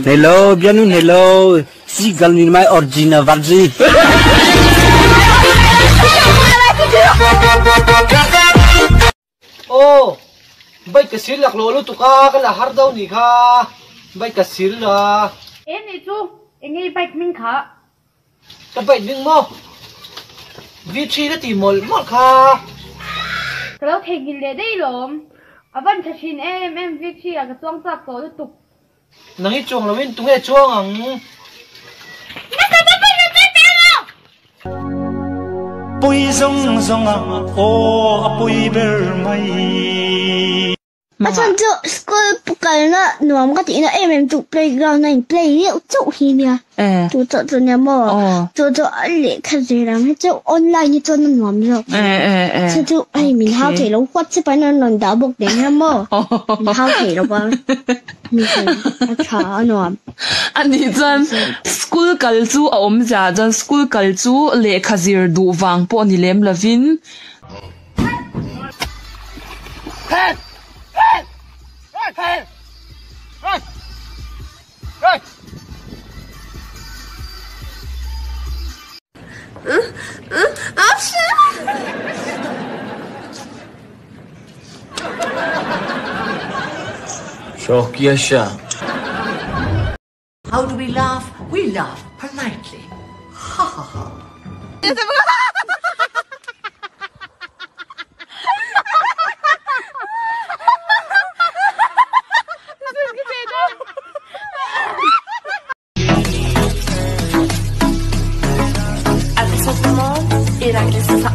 Hello, bienvenue, hello. Si galmin mai original varji. Oh, bay kasir lak lolo tuka kala har daw ni kha. Bay kasir la. Ni chú, ngay bạch minh khá. Ta bay ning mo. Vi na ti mol mol kha. Kalau thegin le dei lom. Avan thashin em vi aga tuang sak ko tu. Nang I chuang lawin tung e chuang ang. Pui zong zong o apui ber mai. Asan jo school pukal na nuam ka ti na em tu playground na play ni chu hi nia. Tu chu nya mo. Tu ale kha je ram he chu online ni chu nuam jo. Chu ai min hao thể lo kwat se pa na non da bok de ha mo. Hao thể lo ba. Mi se cha nuam. Anh đi chân school kal chu a om ja chân school kal chu le khazir du wang po ni lem lavin. Çok yaşa. How do we laugh? We laugh politely. Ha ha ha. Absolument, et la question ça